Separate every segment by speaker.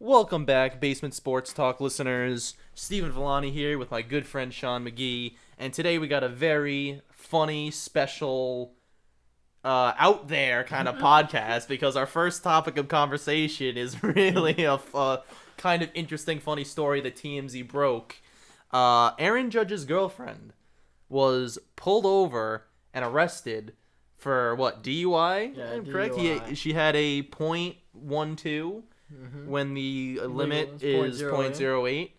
Speaker 1: Welcome back, Basement Sports Talk listeners. Stephen Villani here with my good friend Sean McGee, and today we got a very funny, special, out there kind of podcast because our first topic of conversation is really a kind of interesting, funny story that TMZ broke. Aaron Judge's girlfriend was pulled over and arrested for what, DUI?
Speaker 2: Yeah,
Speaker 1: correct.
Speaker 2: DUI.
Speaker 1: She had a .12 when the limit is .08.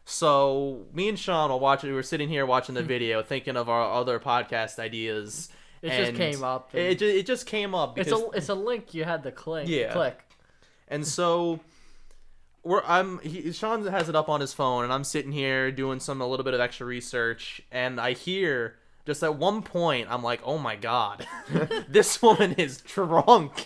Speaker 1: So me and Sean will watch it. We were sitting here watching the video, thinking of our other podcast ideas.
Speaker 2: It just came up.
Speaker 1: It just came up because
Speaker 2: It's a link you had to click.
Speaker 1: Yeah.
Speaker 2: Click.
Speaker 1: and so Sean has it up on his phone, and I'm sitting here doing a little bit of extra research, and I hear. Just at one point, I'm like, oh my god, this woman is drunk.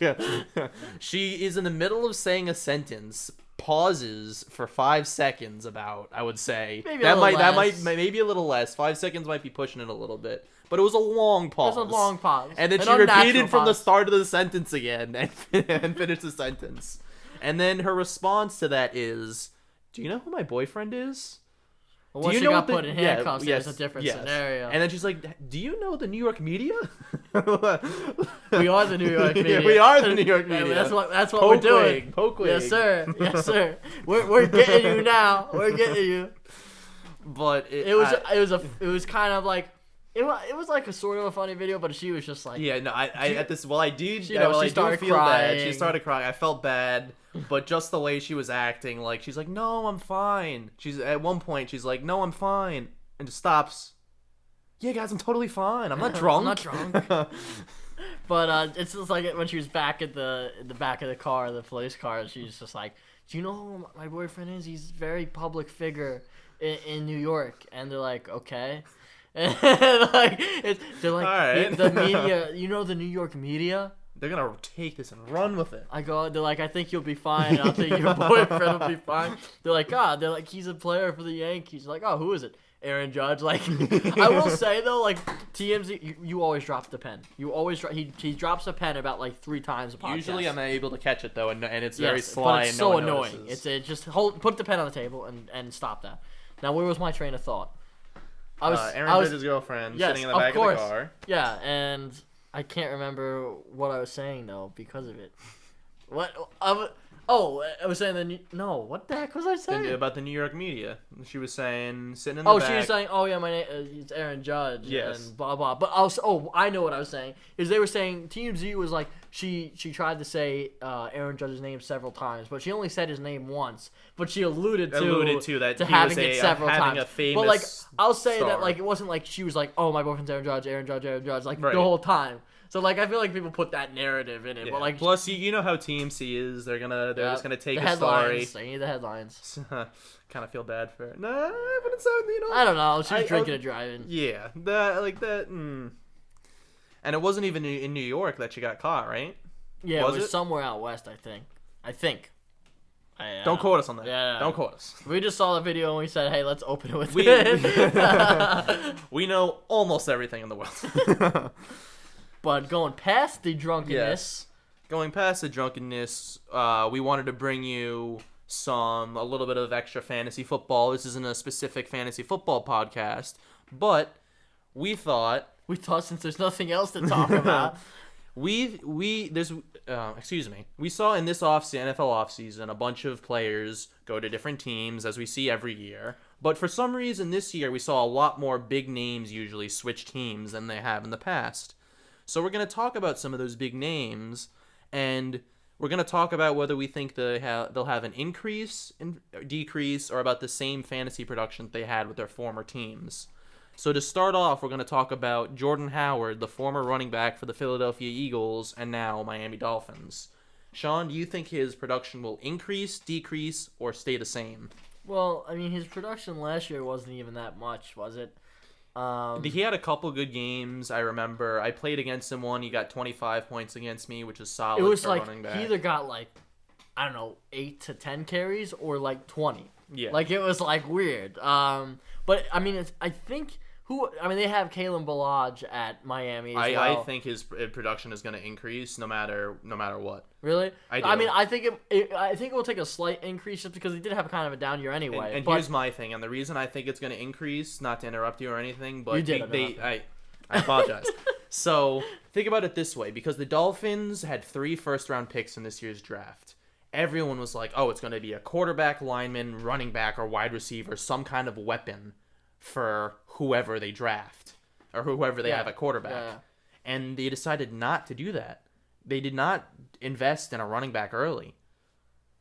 Speaker 1: She is in the middle of saying a sentence, pauses for 5 seconds I would say.
Speaker 2: Maybe a little less.
Speaker 1: Maybe a little less. 5 seconds might be pushing it a little bit. But it was a long pause.
Speaker 2: It was a long pause.
Speaker 1: And then
Speaker 2: An
Speaker 1: she repeated
Speaker 2: unnatural
Speaker 1: from the
Speaker 2: pause.
Speaker 1: start of the sentence again and finished the sentence. And then her response to that is, do you know who my boyfriend is?
Speaker 2: Well, once
Speaker 1: Do you
Speaker 2: she
Speaker 1: know
Speaker 2: got
Speaker 1: what the-
Speaker 2: put in
Speaker 1: yeah,
Speaker 2: handcuffs,
Speaker 1: yes,
Speaker 2: it was a different
Speaker 1: yes.
Speaker 2: scenario.
Speaker 1: And then she's like, do you know the New York media?
Speaker 2: We are the New York media.
Speaker 1: Yeah, we are the New York media.
Speaker 2: That's what we're doing.
Speaker 1: Poke
Speaker 2: Yes, sir. Yes, sir. We're getting you now. We're getting you.
Speaker 1: But
Speaker 2: It was kind of like it was like a sort of a funny video, but she was just like
Speaker 1: yeah, no, I did.
Speaker 2: You know,
Speaker 1: I
Speaker 2: she started
Speaker 1: do feel bad. She
Speaker 2: crying.
Speaker 1: started crying. I felt bad, but just the way she was acting, like she's like, "No, I'm fine." She's at one point, she's like, "No, I'm fine," and just stops. Yeah, guys, I'm totally fine. I'm not drunk.
Speaker 2: I'm not drunk. But it's just like when she was back at the back of the car, the police car, she's just like, "Do you know who my boyfriend is? He's a very public figure in New York." And they're like, "Okay." And they're like,
Speaker 1: All right.
Speaker 2: the media, you know, the New York media.
Speaker 1: They're gonna take this and run with it.
Speaker 2: They're like, "I think you'll be fine. I think your boyfriend will be fine." They're like, they're like, "He's a player for the Yankees." Like, "Oh, who is it?" Aaron Judge. Like, I will say though, like TMZ, you always drop the pen. You always he drops a pen about like 3 times a podcast.
Speaker 1: Usually, I'm able to catch it though, and it's very
Speaker 2: Yes,
Speaker 1: sly.
Speaker 2: but it's
Speaker 1: and
Speaker 2: so
Speaker 1: no one
Speaker 2: annoying.
Speaker 1: notices.
Speaker 2: It's just put the pen on the table and stop that. Now, where was my train of thought? I was
Speaker 1: Judge's girlfriend
Speaker 2: yes,
Speaker 1: sitting in the
Speaker 2: of
Speaker 1: back
Speaker 2: course.
Speaker 1: of the car.
Speaker 2: Yeah, and I can't remember what I was saying though because of it. What I was saying what the heck was I saying?
Speaker 1: About the New York media. She was saying, sitting in the back.
Speaker 2: She was saying, "Oh yeah, my name is Aaron Judge."
Speaker 1: Yes.
Speaker 2: And blah blah. But I know what I was saying. Is they were saying TMZ was like she tried to say Aaron Judge's name several times, but she only said his name once. But she alluded to
Speaker 1: that he
Speaker 2: having
Speaker 1: was
Speaker 2: it several
Speaker 1: having
Speaker 2: times.
Speaker 1: a famous
Speaker 2: But like I'll say
Speaker 1: star.
Speaker 2: that like it wasn't like she was like, "Oh, my boyfriend's Aaron Judge, Aaron Judge, Aaron Judge," like
Speaker 1: Right.
Speaker 2: the whole time. So like I feel like people put that narrative in it.
Speaker 1: Yeah.
Speaker 2: But like
Speaker 1: Plus, you know how TMC is. They're just gonna take
Speaker 2: the
Speaker 1: a story.
Speaker 2: headlines. They need the headlines.
Speaker 1: Kind of feel bad for her. Nah, but it's
Speaker 2: I don't know. She's
Speaker 1: I-
Speaker 2: drinking and driving.
Speaker 1: Yeah, that. And it wasn't even in New York that she got caught, right?
Speaker 2: Yeah,
Speaker 1: Was
Speaker 2: it was
Speaker 1: it?
Speaker 2: somewhere out west. I think.
Speaker 1: Don't quote us on that.
Speaker 2: Yeah.
Speaker 1: Don't quote us.
Speaker 2: We just saw the video and we said, "Hey, let's open it with
Speaker 1: We
Speaker 2: it."
Speaker 1: we know almost everything in the world.
Speaker 2: But going past the drunkenness,
Speaker 1: Yes. Going past the drunkenness, we wanted to bring you a little bit of extra fantasy football. This isn't a specific fantasy football podcast, but we thought
Speaker 2: we thought since there's nothing else to talk about,
Speaker 1: we saw in this NFL offseason a bunch of players go to different teams as we see every year. But for some reason this year we saw a lot more big names usually switch teams than they have in the past. So we're going to talk about some of those big names, and we're going to talk about whether we think they'll have an increase, decrease, or about the same fantasy production that they had with their former teams. So to start off, we're going to talk about Jordan Howard, the former running back for the Philadelphia Eagles and now Miami Dolphins. Sean, do you think his production will increase, decrease, or stay the same?
Speaker 2: well, I mean, his production last year wasn't even that much, was it?
Speaker 1: He had a couple good games. I remember I played against him one. He got 25 points against me, which is solid.
Speaker 2: It was
Speaker 1: for
Speaker 2: like
Speaker 1: running back.
Speaker 2: he either got like I don't know 8 to 10 carries or like 20.
Speaker 1: Yeah.
Speaker 2: Like it was like weird. But I mean, I think they have Kalen Ballage at Miami as well.
Speaker 1: I think his production is going to increase no matter what.
Speaker 2: Really?
Speaker 1: I do.
Speaker 2: I mean, I think it will take a slight increase just because he did have kind of a down year anyway.
Speaker 1: And here's my thing, and the reason I think it's going to increase, not to interrupt you or anything, but
Speaker 2: You did
Speaker 1: I apologize. So think about it this way, because the Dolphins had 3 first-round picks in this year's draft. Everyone was like, oh, it's going to be a quarterback, lineman, running back, or wide receiver, some kind of weapon for whoever they draft or whoever they have at quarterback.
Speaker 2: Yeah.
Speaker 1: And they decided not to do that. They did not invest in a running back early.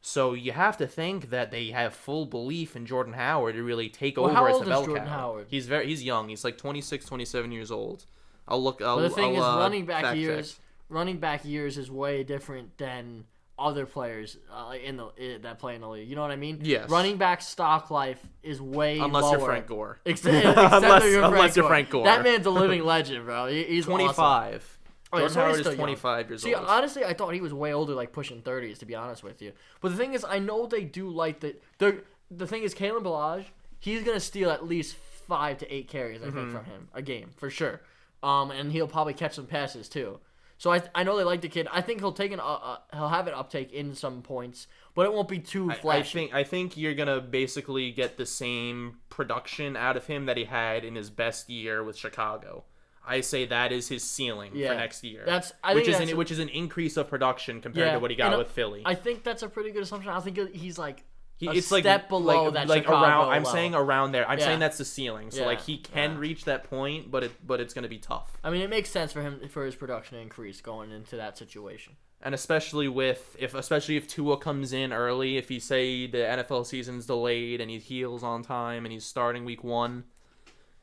Speaker 1: So you have to think that they have full belief in Jordan Howard to really take over
Speaker 2: how
Speaker 1: as
Speaker 2: old
Speaker 1: the
Speaker 2: is
Speaker 1: bell
Speaker 2: Jordan
Speaker 1: cow.
Speaker 2: Howard?
Speaker 1: He's young. He's like 26, 27 years old.
Speaker 2: But the thing is, running back
Speaker 1: fact
Speaker 2: years is way different than other players that play in the league. You know what I mean?
Speaker 1: Yes.
Speaker 2: Running back stock life is way
Speaker 1: unless
Speaker 2: lower.
Speaker 1: you're Frank Gore.
Speaker 2: Unless
Speaker 1: you're Frank Gore.
Speaker 2: That man's a living legend, bro. He's
Speaker 1: 25.
Speaker 2: Awesome.
Speaker 1: Jordan
Speaker 2: so he's
Speaker 1: Howard
Speaker 2: still
Speaker 1: is
Speaker 2: young.
Speaker 1: 25 years
Speaker 2: See,
Speaker 1: old.
Speaker 2: honestly, I thought he was way older, like pushing 30s, to be honest with you. But the thing is, I know they do like the thing is, Kalen Ballage, he's gonna steal at least 5 to 8 carries, I think, from him a game for sure. And he'll probably catch some passes too. So I know they like the kid. I think he'll he'll have an uptake in some points, but it won't be too flashy.
Speaker 1: I think you're gonna basically get the same production out of him that he had in his best year with Chicago. I say that is his ceiling for next year. Which is an increase of production compared to what he got with Philly.
Speaker 2: I think that's a pretty good assumption. I think he's like
Speaker 1: it's
Speaker 2: step below that Chicago
Speaker 1: around. I'm
Speaker 2: level.
Speaker 1: saying around there. I'm saying that's the ceiling. So he can
Speaker 2: Yeah.
Speaker 1: reach that point, but it's going to be tough.
Speaker 2: I mean, it makes sense for him for his production to increase going into that situation.
Speaker 1: And especially if Tua comes in early, if you say the NFL season's delayed and he heals on time and he's starting week 1,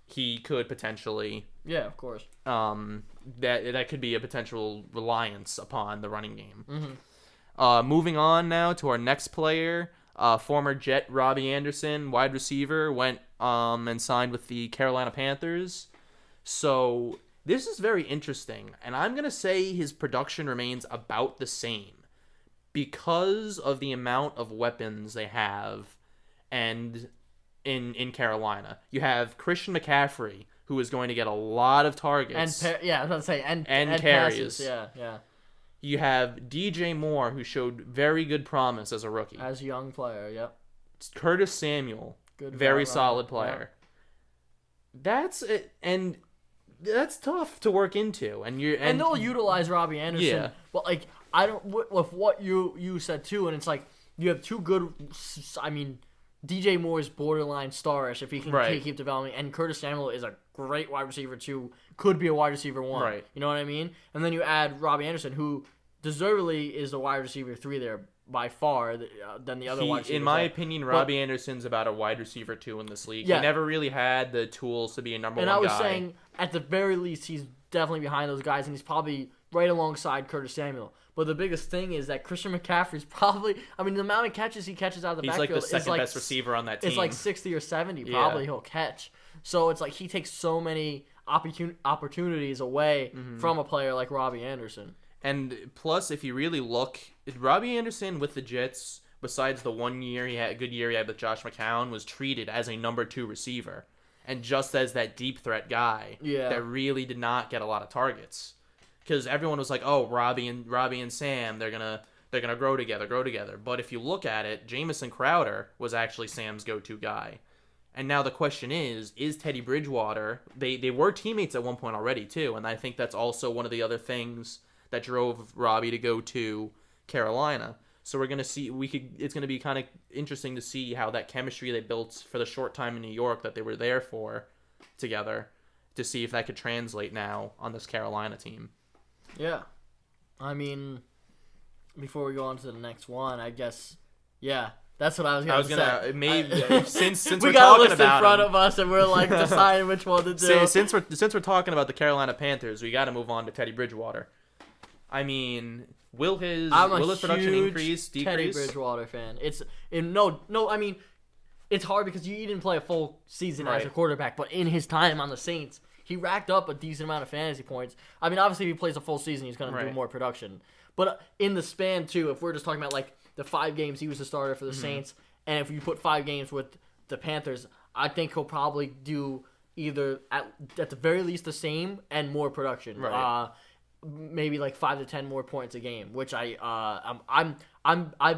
Speaker 1: he could potentially
Speaker 2: Yeah, of course.
Speaker 1: that could be a potential reliance upon the running game.
Speaker 2: Mm-hmm.
Speaker 1: Moving on now to our next player. Former Jet Robbie Anderson, wide receiver, went and signed with the Carolina Panthers. So this is very interesting, and I'm going to say his production remains about the same because of the amount of weapons they have and in Carolina. You have Christian McCaffrey, who is going to get a lot of targets.
Speaker 2: I was about to say, and
Speaker 1: carries.
Speaker 2: passes. Yeah.
Speaker 1: You have DJ Moore, who showed very good promise as a rookie.
Speaker 2: As a young player, yep.
Speaker 1: Curtis Samuel,
Speaker 2: Good
Speaker 1: very
Speaker 2: route
Speaker 1: solid
Speaker 2: runner,
Speaker 1: player. That's it, and that's tough to work into. And
Speaker 2: they'll utilize Robbie Anderson.
Speaker 1: Yeah.
Speaker 2: But like I don't with what you said too, and it's like you have two good. I mean, DJ Moore is borderline starish if he can keep developing, and Curtis Samuel is a great wide receiver too. Could be a wide receiver 1.
Speaker 1: Right.
Speaker 2: You know what I mean? And then you add Robbie Anderson, who deservedly is the wide receiver 3 there by far than the other wide receivers.
Speaker 1: In my opinion, Robbie Anderson's about a wide receiver 2 in this league.
Speaker 2: Yeah.
Speaker 1: He never really had the tools to be a number 1 guy.
Speaker 2: And I was saying, at the very least, he's definitely behind those guys, and he's probably right alongside Curtis Samuel. But the biggest thing is that Christian McCaffrey's probably, I mean, the amount of catches he catches out of the backfield
Speaker 1: is like the second best receiver on that team.
Speaker 2: It's like 60 or 70 probably he'll catch. So it's like he takes so many opportunities away from a player like Robbie Anderson.
Speaker 1: And plus, if you really look, Robbie Anderson with the Jets, besides the 1 year he had with Josh McCown, was treated as a number 2 receiver. And just as that deep threat guy that really did not get a lot of targets. Because everyone was like, oh, Robbie and Sam, they're gonna grow together. But if you look at it, Jamison Crowder was actually Sam's go-to guy. And now the question is Teddy Bridgewater, they were teammates at one point already too, and I think that's also one of the other things that drove Robbie to go to Carolina. So we're gonna see it's gonna be kind of interesting to see how that chemistry they built for the short time in New York that they were there for together, to see if that could translate now on this Carolina team.
Speaker 2: Yeah. I mean, before we go on to the next one, I guess, that's what I was gonna say.
Speaker 1: Maybe since
Speaker 2: we
Speaker 1: we're
Speaker 2: got a
Speaker 1: talking
Speaker 2: list
Speaker 1: about
Speaker 2: in front of us, and we're like deciding which one to do.
Speaker 1: Since we're talking about the Carolina Panthers, we got to move on to Teddy Bridgewater. I mean, will his production increase, decrease?
Speaker 2: Teddy Bridgewater fan. I mean, it's hard because he didn't play a full season as a quarterback, but in his time on the Saints, he racked up a decent amount of fantasy points. I mean, obviously, if he plays a full season, he's going to do more production. But in the span, too, if we're just talking about, like, the 5 games he was the starter for the Saints, and if you put 5 games with the Panthers, I think he'll probably do either at the very least the same and more production.
Speaker 1: Right.
Speaker 2: Maybe like 5 to 10 more points a game, which I've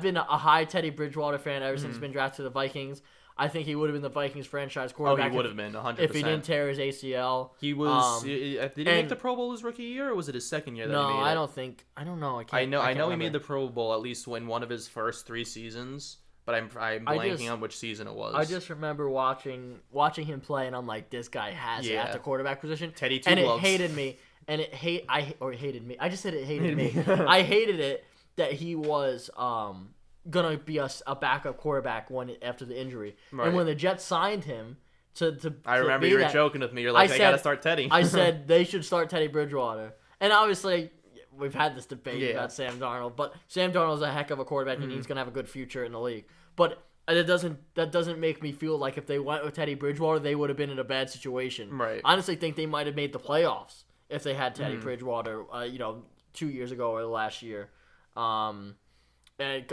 Speaker 2: been a high Teddy Bridgewater fan ever since he's been drafted to the Vikings. I think he would have been the Vikings franchise quarterback.
Speaker 1: He would have been 100%.
Speaker 2: If he didn't tear his ACL.
Speaker 1: He was. Did he make the Pro Bowl his rookie year, or was it his second year that he made it?
Speaker 2: No, I don't think. I don't know. I
Speaker 1: know he
Speaker 2: remember.
Speaker 1: made the Pro Bowl at least in one of his first 3 seasons, but I'm blanking on which season it was.
Speaker 2: I just remember watching him play, and I'm like, this guy has it at the quarterback position.
Speaker 1: Teddy
Speaker 2: and
Speaker 1: gloves.
Speaker 2: It hated me. And it hated me. I just said it hated me. I hated it that he was gonna be a backup quarterback after the injury.
Speaker 1: Right.
Speaker 2: And when the Jets signed him
Speaker 1: I remember you were joking with me. You're like, they gotta start Teddy.
Speaker 2: I said they should start Teddy Bridgewater. And obviously we've had this debate about Sam Darnold, but Sam Darnold's a heck of a quarterback and he's gonna have a good future in the league. But that doesn't make me feel like if they went with Teddy Bridgewater, they would have been in a bad situation.
Speaker 1: Right.
Speaker 2: I honestly think they might have made the playoffs if they had Teddy Bridgewater, 2 years ago or last year. And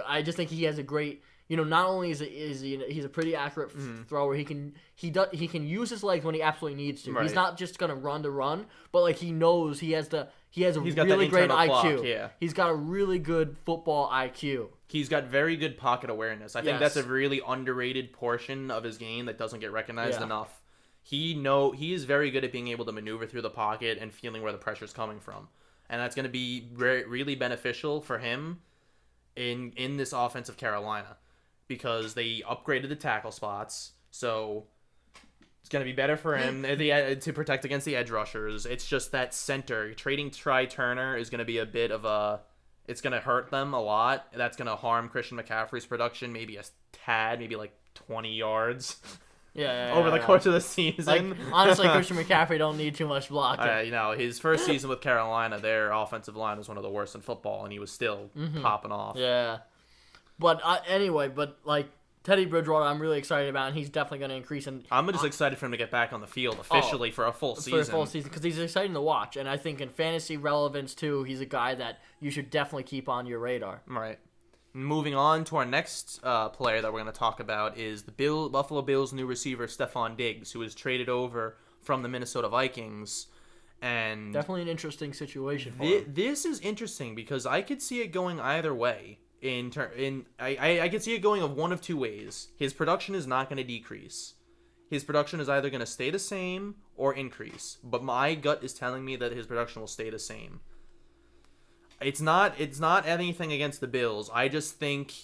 Speaker 2: I just think he has a great, not only is he he's a pretty accurate thrower. He can use his legs when he absolutely needs to.
Speaker 1: Right.
Speaker 2: He's not just gonna run, but like he knows he has a
Speaker 1: got
Speaker 2: really great IQ.
Speaker 1: Clock, yeah.
Speaker 2: He's got a really good football IQ.
Speaker 1: He's got very good pocket awareness. I think that's a really underrated portion of his game that doesn't get recognized enough. He is very good at being able to maneuver through the pocket and feeling where the pressure's coming from. And that's going to be really beneficial for him in this offense of Carolina because they upgraded the tackle spots. So it's going to be better for him to protect against the edge rushers. It's just that center. Trading Try Turner is going to be a bit of a... It's going to hurt them a lot. That's going to harm Christian McCaffrey's production maybe a tad, maybe like 20 yards. Over the course of the season.
Speaker 2: Like, honestly, Christian McCaffrey don't need too much blocking.
Speaker 1: His first season with Carolina, their offensive line was one of the worst in football, and he was still popping off.
Speaker 2: Yeah. But anyway, like Teddy Bridgewater, I'm really excited about, and he's definitely going to increase. And
Speaker 1: I'm just excited for him to get back on the field officially for a full season.
Speaker 2: For a full season, because he's exciting to watch, and I think in fantasy relevance too, he's a guy that you should definitely keep on your radar.
Speaker 1: Right. Moving on to our next player that we're going to talk about is the Buffalo Bills' new receiver, Stephon Diggs, who was traded over from the Minnesota Vikings. And
Speaker 2: definitely an interesting situation for him.
Speaker 1: This is interesting because I could see it going either way. I could see it going of one of two ways. His production is not going to decrease. His production is either going to stay the same or increase. But my gut is telling me that his production will stay the same. It's not anything against the Bills. I just think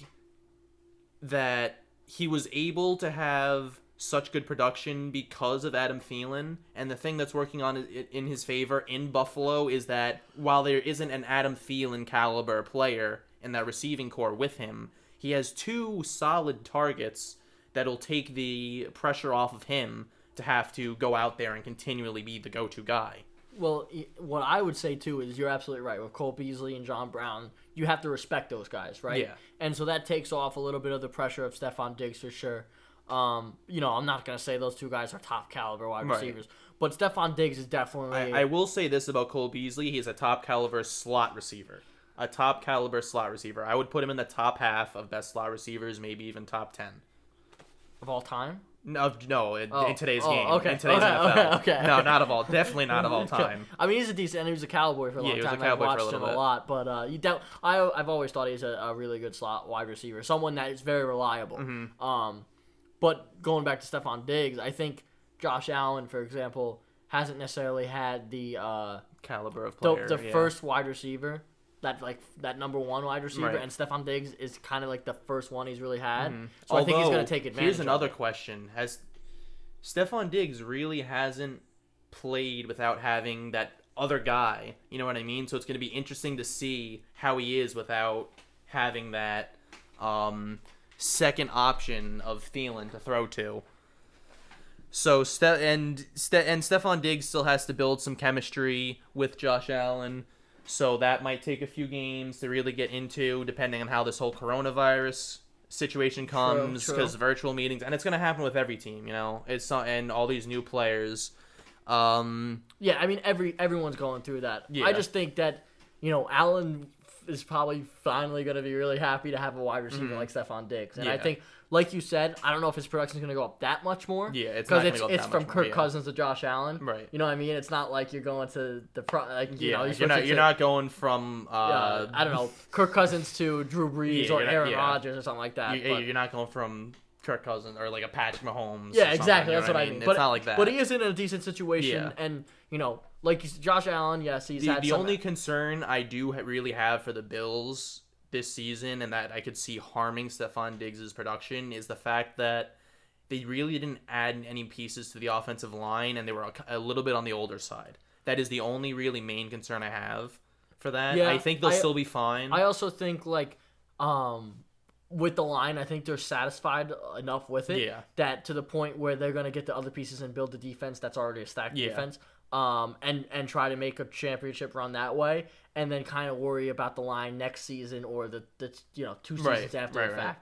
Speaker 1: that he was able to have such good production because of Adam Thielen, and the thing that's working on in his favor in Buffalo is that while there isn't an Adam Thielen caliber player in that receiving core with him, he has 2 solid targets that'll take the pressure off of him to have to go out there and continually be the go-to guy.
Speaker 2: Well, what I would say, too, is you're absolutely right. With Cole Beasley and John Brown, you have to respect those guys, right?
Speaker 1: Yeah.
Speaker 2: And so that takes off a little bit of the pressure of Stephon Diggs for sure. I'm not going to say those 2 guys are top caliber wide receivers, but Stephon Diggs is definitely...
Speaker 1: I will say this about Cole Beasley. He's a top caliber slot receiver. I would put him in the top half of best slot receivers, maybe even top 10.
Speaker 2: Of all time?
Speaker 1: No, in today's game.
Speaker 2: Okay.
Speaker 1: In today's NFL.
Speaker 2: Okay.
Speaker 1: No, not of all. Definitely not of all time.
Speaker 2: I mean, he's a decent, and he was a Cowboy for a long time.
Speaker 1: He was a Cowboy
Speaker 2: I've
Speaker 1: for a
Speaker 2: watched
Speaker 1: little
Speaker 2: him
Speaker 1: bit.
Speaker 2: a lot, but I've always thought he's a really good slot wide receiver, someone that is very reliable. But going back to Stephon Diggs, I think Josh Allen, for example, hasn't necessarily had the
Speaker 1: caliber of player.
Speaker 2: The first wide receiver. That number 1 wide receiver,
Speaker 1: Right.
Speaker 2: and Stephon Diggs is kind of like the first one he's really had. So
Speaker 1: Although,
Speaker 2: I think he's going to take advantage.
Speaker 1: Here's another
Speaker 2: of it.
Speaker 1: question: Has Stephon Diggs really hasn't played without having that other guy? You know what I mean? So it's going to be interesting to see how he is without having that second option of Thielen to throw to. So Stephon Diggs still has to build some chemistry with Josh Allen. So that might take a few games to really get into, depending on how this whole coronavirus situation comes, because virtual meetings, and it's going to happen with every team, and all these new players.
Speaker 2: Yeah, I mean everyone's going through that.
Speaker 1: Yeah.
Speaker 2: I just think that Allen is probably finally going to be really happy to have a wide receiver like Stephon Diggs. And I
Speaker 1: Yeah.
Speaker 2: think, like you said, I don't know if his production is going to go up that much more.
Speaker 1: Yeah, it's not
Speaker 2: because
Speaker 1: gonna go up that
Speaker 2: from
Speaker 1: much more,
Speaker 2: Kirk
Speaker 1: yeah.
Speaker 2: Cousins to Josh Allen.
Speaker 1: Right.
Speaker 2: You know what I mean? It's not like you're going to the
Speaker 1: You're not going from
Speaker 2: I don't know, Kirk Cousins to Drew Brees
Speaker 1: Yeah,
Speaker 2: or
Speaker 1: you're not-
Speaker 2: Aaron
Speaker 1: yeah.
Speaker 2: Rodgers or something like that. but-
Speaker 1: you're not going from Kirk Cousins or like a Patrick Mahomes.
Speaker 2: Yeah,
Speaker 1: or something,
Speaker 2: exactly.
Speaker 1: you know
Speaker 2: That's what I mean.
Speaker 1: It's
Speaker 2: But,
Speaker 1: not like that.
Speaker 2: But he is in a decent situation,
Speaker 1: Yeah.
Speaker 2: and like Josh Allen, yes, he's had
Speaker 1: the
Speaker 2: some.
Speaker 1: only concern I do really have for the Bills this season, and that I could see harming Stephon Diggs' production, is the fact that they really didn't add any pieces to the offensive line, and they were a little bit on the older side. That is the only really main concern I have for that.
Speaker 2: Yeah,
Speaker 1: I think they'll still be fine.
Speaker 2: I also think with the line, I think they're satisfied enough with it
Speaker 1: Yeah.
Speaker 2: that to the point where they're gonna get the other pieces and build the defense that's already a stacked
Speaker 1: Yeah.
Speaker 2: defense. And try to make a championship run that way, and then kind of worry about the line next season or the 2 seasons
Speaker 1: Right,
Speaker 2: after
Speaker 1: right,
Speaker 2: the
Speaker 1: right.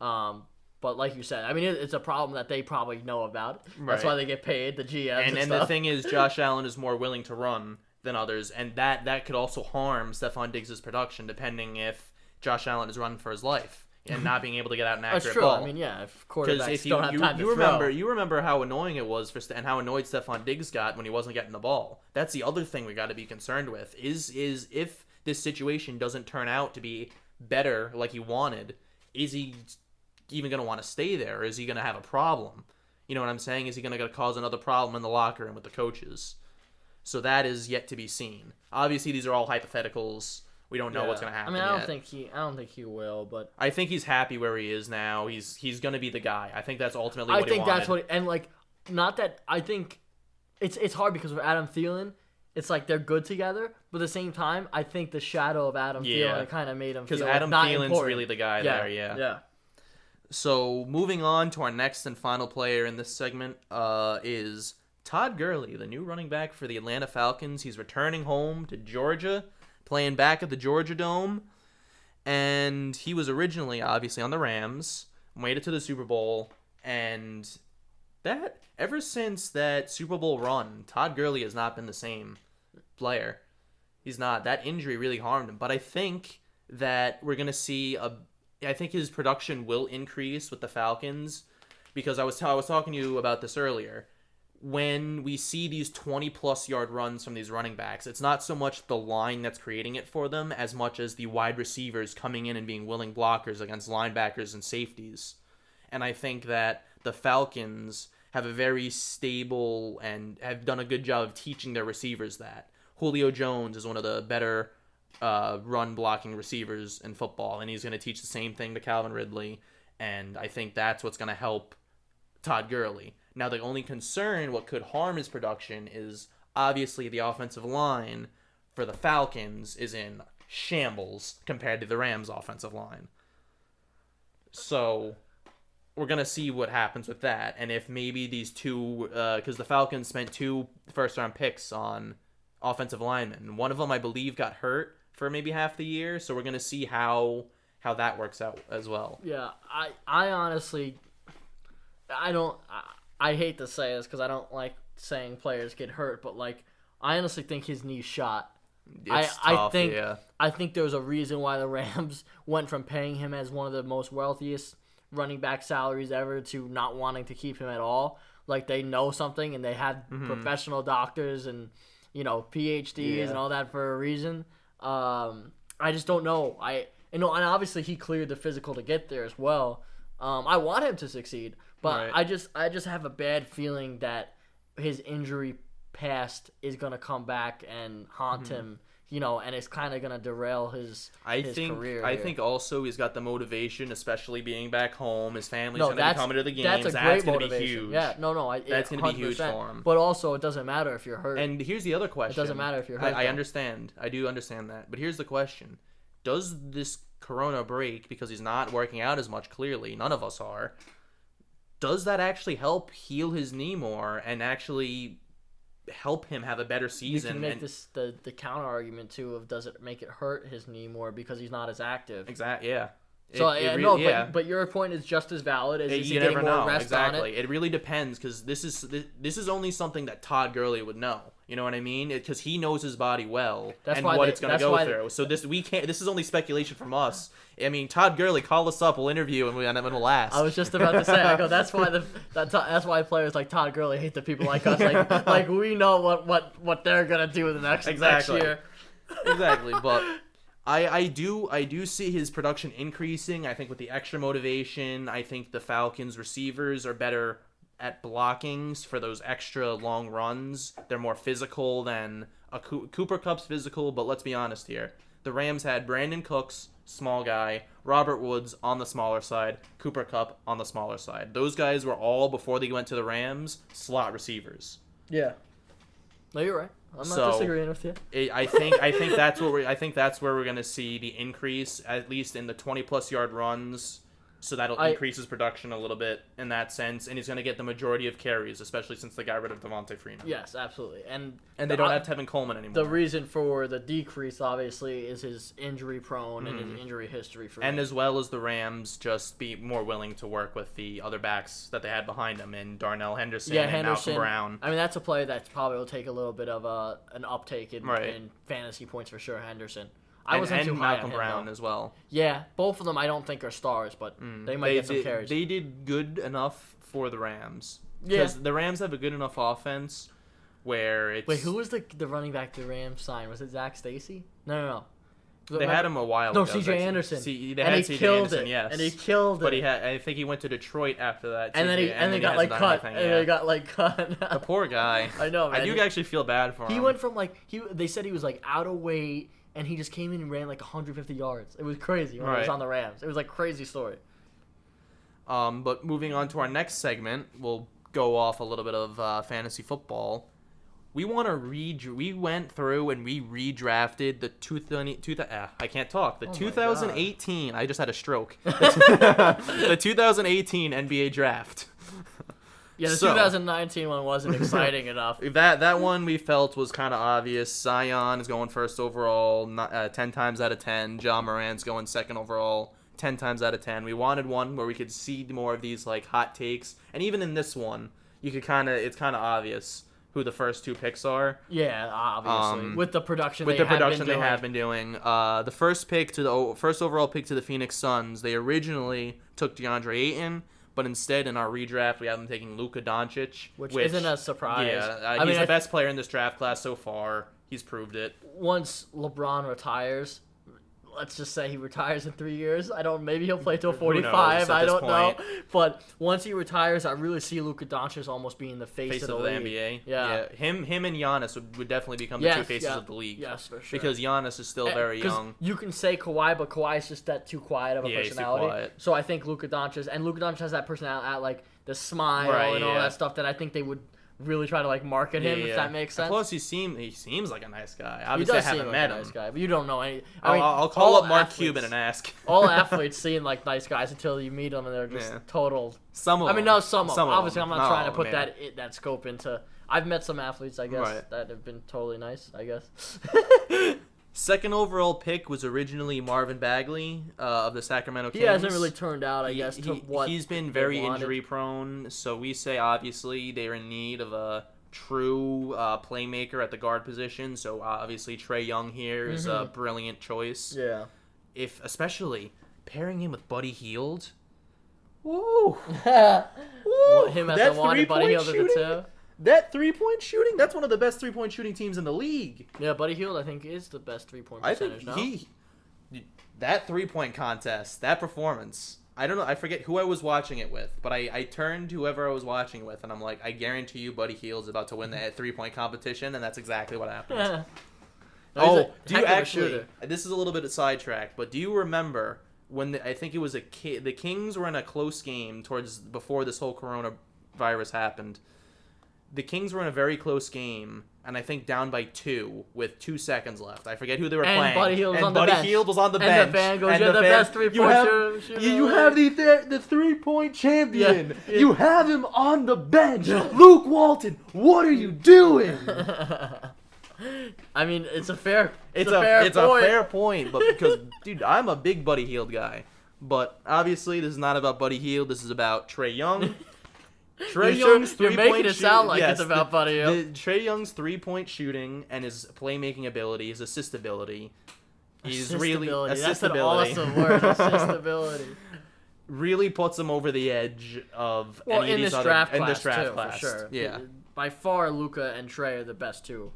Speaker 2: fact. But like you said, I mean, it's a problem that they probably know about. That's
Speaker 1: Right.
Speaker 2: why they get paid, the GMs and
Speaker 1: And
Speaker 2: stuff.
Speaker 1: the thing is, Josh Allen is more willing to run than others, and that could also harm Stephon Diggs' production, depending if Josh Allen is running for his life and not being able to get out an accurate
Speaker 2: That's true.
Speaker 1: ball.
Speaker 2: I mean, yeah, if
Speaker 1: Because
Speaker 2: quarterbacks
Speaker 1: if
Speaker 2: don't have time to
Speaker 1: you remember how annoying it was and how annoyed Stephon Diggs got when he wasn't getting the ball. That's the other thing we got to be concerned with is if this situation doesn't turn out to be better like he wanted, is he even going to want to stay there, or is he going to have a problem? You know what I'm saying? Is he going to cause another problem in the locker room with the coaches? So that is yet to be seen. Obviously, these are all hypotheticals. We don't know what's going to happen.
Speaker 2: I mean, I
Speaker 1: yet.
Speaker 2: don't think he will, but
Speaker 1: I think he's happy where he is now. He's going to be the guy. I think that's ultimately
Speaker 2: I
Speaker 1: what he
Speaker 2: think
Speaker 1: wanted.
Speaker 2: that's what. And like, not that I think it's hard because with Adam Thielen, it's like they're good together, but at the same time, I think the shadow of Adam
Speaker 1: Yeah.
Speaker 2: Thielen kind of made him
Speaker 1: Because
Speaker 2: feel
Speaker 1: Adam
Speaker 2: not
Speaker 1: Thielen's
Speaker 2: important.
Speaker 1: really the guy there, yeah.
Speaker 2: Yeah.
Speaker 1: So moving on to our next and final player in this segment is Todd Gurley, the new running back for the Atlanta Falcons. He's returning home to Georgia, playing back at the Georgia Dome, and he was originally obviously on the Rams, made it to the Super Bowl, and that ever since that Super Bowl run, Todd Gurley has not been the same player. He's not. That injury really harmed him, but I think that we're gonna see I think his production will increase with the Falcons, because I was talking to you about this earlier. When we see these 20-plus yard runs from these running backs, it's not so much the line that's creating it for them as much as the wide receivers coming in and being willing blockers against linebackers and safeties. And I think that the Falcons have a very stable and have done a good job of teaching their receivers that. Julio Jones is one of the better run blocking receivers in football, and he's going to teach the same thing to Calvin Ridley, and I think that's what's going to help Todd Gurley. Now, the only concern, what could harm his production, is obviously the offensive line for the Falcons is in shambles compared to the Rams' offensive line. So we're going to see what happens with that, and if maybe these two, because the Falcons spent 2 first-round picks on offensive linemen. One of them, I believe, got hurt for maybe half the year, so we're going to see how that works out as well.
Speaker 2: Yeah, I honestly, I hate to say this because I don't like saying players get hurt, but like, I honestly think his knee's shot.
Speaker 1: It's
Speaker 2: I
Speaker 1: tough,
Speaker 2: think
Speaker 1: yeah.
Speaker 2: I think there's a reason why the Rams went from paying him as one of the most wealthiest running back salaries ever to not wanting to keep him at all. Like, they know something, and they had professional doctors and PhDs and all that for a reason. I just don't know. And obviously he cleared the physical to get there as well. I want him to succeed, but
Speaker 1: Right.
Speaker 2: I just have a bad feeling that his injury past is gonna come back and haunt him. And it's kind of gonna derail his career.
Speaker 1: I
Speaker 2: here.
Speaker 1: think also he's got the motivation, especially being back home. His family's
Speaker 2: No,
Speaker 1: going to be
Speaker 2: that's
Speaker 1: coming to the games.
Speaker 2: That's a great
Speaker 1: That's going to be
Speaker 2: motivation.
Speaker 1: huge.
Speaker 2: Yeah, no,
Speaker 1: That's gonna be huge
Speaker 2: 100%.
Speaker 1: for him.
Speaker 2: But also, it doesn't matter if you're hurt.
Speaker 1: And here's the other question.
Speaker 2: It doesn't matter if you're hurt.
Speaker 1: I
Speaker 2: though.
Speaker 1: understand. I do understand that. But here's the question. Does this corona break, because he's not working out as much, clearly, none of us are, does that actually help heal his knee more and actually help him have a better
Speaker 2: You
Speaker 1: season?
Speaker 2: can make the counter argument too of, does it make it hurt his knee more because he's not as active?
Speaker 1: Exactly. Yeah.
Speaker 2: So
Speaker 1: yeah.
Speaker 2: but your point is just as valid as is he
Speaker 1: You
Speaker 2: getting
Speaker 1: never
Speaker 2: more
Speaker 1: know.
Speaker 2: rest on
Speaker 1: Exactly.
Speaker 2: it?
Speaker 1: It really depends because this is only something that Todd Gurley would know. You know what I mean? Because he knows his body well
Speaker 2: That's
Speaker 1: and
Speaker 2: why
Speaker 1: what
Speaker 2: they-
Speaker 1: it's going to
Speaker 2: that's
Speaker 1: go
Speaker 2: why-
Speaker 1: through. So we can't. This is only speculation from us. I mean, Todd Gurley, call us up. We'll interview and we'll ask.
Speaker 2: I was just about to say, I go, that's why players like Todd Gurley hate the people like us. Like we know what they're gonna do in the next
Speaker 1: Exactly.
Speaker 2: year.
Speaker 1: Exactly, but I do see his production increasing. I think with the extra motivation, I think the Falcons receivers are better at blockings for those extra long runs. They're more physical than Cooper Kupp's physical, but let's be honest here. The Rams had Brandon Cooks, small guy, Robert Woods on the smaller side, Cooper Kupp on the smaller side. Those guys were all, before they went to the Rams, slot receivers.
Speaker 2: Yeah. No, you're right. I'm not
Speaker 1: So,
Speaker 2: disagreeing with you.
Speaker 1: I think that's where we're gonna see the increase, at least in the 20+ yard runs. So that'll increase his production a little bit in that sense, and he's gonna get the majority of carries, especially since they got rid of Devontae Freeman.
Speaker 2: Yes, absolutely. And
Speaker 1: they don't have Tevin Coleman anymore.
Speaker 2: The reason for the decrease, obviously, is his injury prone and his injury history.
Speaker 1: And as well as the Rams just be more willing to work with the other backs that they had behind him, and Darnell Henderson and Malcolm Brown.
Speaker 2: I mean, that's a player that probably will take a little bit of an uptake in fantasy points for sure, Henderson. I wasn't too high
Speaker 1: Malcolm
Speaker 2: on him,
Speaker 1: Brown
Speaker 2: though.
Speaker 1: as well.
Speaker 2: Yeah, both of them I don't think are stars, but they might get some carries.
Speaker 1: They did good enough for the Rams.
Speaker 2: Yeah.
Speaker 1: Because the Rams have a good enough offense where it's...
Speaker 2: Wait, who was the running back the Rams signed? Was it Zach Stacy? No.
Speaker 1: They had him a while ago.
Speaker 2: No, C.J. Anderson.
Speaker 1: They had C.J. Anderson, yes.
Speaker 2: And he killed it.
Speaker 1: But I think he went to Detroit after that.
Speaker 2: And then he got like cut.
Speaker 1: The poor guy.
Speaker 2: I know, man.
Speaker 1: I do actually feel bad for him.
Speaker 2: He went from they said he was like out of weight, and he just came in and ran like 150 yards. It was crazy when he was on the Rams. It was like crazy story.
Speaker 1: But moving on to our next segment, we'll go off a little bit of fantasy football. We went through and we redrafted the 2018. I just had a stroke. The 2018 NBA draft.
Speaker 2: Yeah, the 2019 one wasn't exciting enough.
Speaker 1: That one we felt was kind of obvious. Zion is going first overall, 10 times out of 10. Ja Morant's going second overall, 10 times out of 10. We wanted one where we could see more of these like hot takes, and even in this one, it's kind of obvious who the first two picks are.
Speaker 2: Yeah, obviously with the production they
Speaker 1: have been doing. The first overall pick to the Phoenix Suns, they originally took DeAndre Ayton. But instead, in our redraft, we have them taking Luka Doncic.
Speaker 2: Which isn't a surprise.
Speaker 1: Yeah, he's the best player in this draft class so far. He's proved it.
Speaker 2: Once LeBron retires, let's just say he retires in 3 years. Maybe he'll play till 45. I don't know. But once he retires, I really see Luka Doncic almost being the face of the
Speaker 1: NBA.
Speaker 2: Yeah.
Speaker 1: Him and Giannis would definitely become the two faces of the league.
Speaker 2: Yes, for sure.
Speaker 1: Because Giannis is still very young.
Speaker 2: You can say Kawhi, but Kawhi's just that too quiet of a personality.
Speaker 1: He's too quiet.
Speaker 2: So I think Luka Doncic has that personality, like the smile and all that stuff that I think they would really try to like market him, if that makes sense.
Speaker 1: And plus, he seems like a nice guy. Obviously, I haven't met him.
Speaker 2: Nice guy, but you don't know any.
Speaker 1: I'll call up Mark Cuban and ask.
Speaker 2: All athletes seem like nice guys until you meet them and they're just total.
Speaker 1: Some of them.
Speaker 2: Some of them. Obviously, I'm not trying to put that scope into. I've met some athletes, I guess, that have been totally nice. I guess.
Speaker 1: Second overall pick was originally Marvin Bagley of the Sacramento Kings.
Speaker 2: He hasn't really turned out, I guess, to what
Speaker 1: he's been very injury prone. So we say obviously they're in need of a true playmaker at the guard position. So obviously Trae Young here is a brilliant choice.
Speaker 2: Yeah.
Speaker 1: Especially pairing him with Buddy Hield. Woo!
Speaker 2: Him at the one and Buddy Hield at the two.
Speaker 1: That 3-point shooting, that's one of the best 3-point shooting teams in the league.
Speaker 2: Yeah, Buddy Hield, I think, is the best 3-point percentage now.
Speaker 1: That 3-point contest, that performance, I don't know, I forget who I was watching it with, but I turned to whoever I was watching with, and I'm like, I guarantee you Buddy Hield's about to win that 3-point competition, and that's exactly what happened. Do you actually, this is a little bit of sidetrack, but do you remember when I think it was the Kings were in a close game before this whole coronavirus happened. The Kings were in a very close game, and I think down by 2 with 2 seconds left. I forget who they were playing.
Speaker 2: Buddy Hield was on the
Speaker 1: bench.
Speaker 2: Buddy Hield
Speaker 1: was on the bench.
Speaker 2: And the fan goes, you're the best 3-point shooter.
Speaker 1: You have the 3-point champion. Yeah. You have him on the bench. Luke Walton, what are you doing?
Speaker 2: I mean, it's a fair
Speaker 1: point, but because, dude, I'm a big Buddy Hield guy. But obviously, this is not about Buddy Hield. This is about Trae Young.
Speaker 2: You're making it sound like it's about Buddy Hield.
Speaker 1: Trae Young's 3-point shooting and his playmaking ability, his assist ability. He's really
Speaker 2: That's an awesome word. Assistability.
Speaker 1: Really puts him over the edge of any
Speaker 2: in
Speaker 1: of these
Speaker 2: this
Speaker 1: other
Speaker 2: draft
Speaker 1: in
Speaker 2: class,
Speaker 1: this draft
Speaker 2: too,
Speaker 1: class.
Speaker 2: for sure.
Speaker 1: Yeah.
Speaker 2: By far, Luka and Trae are the best two.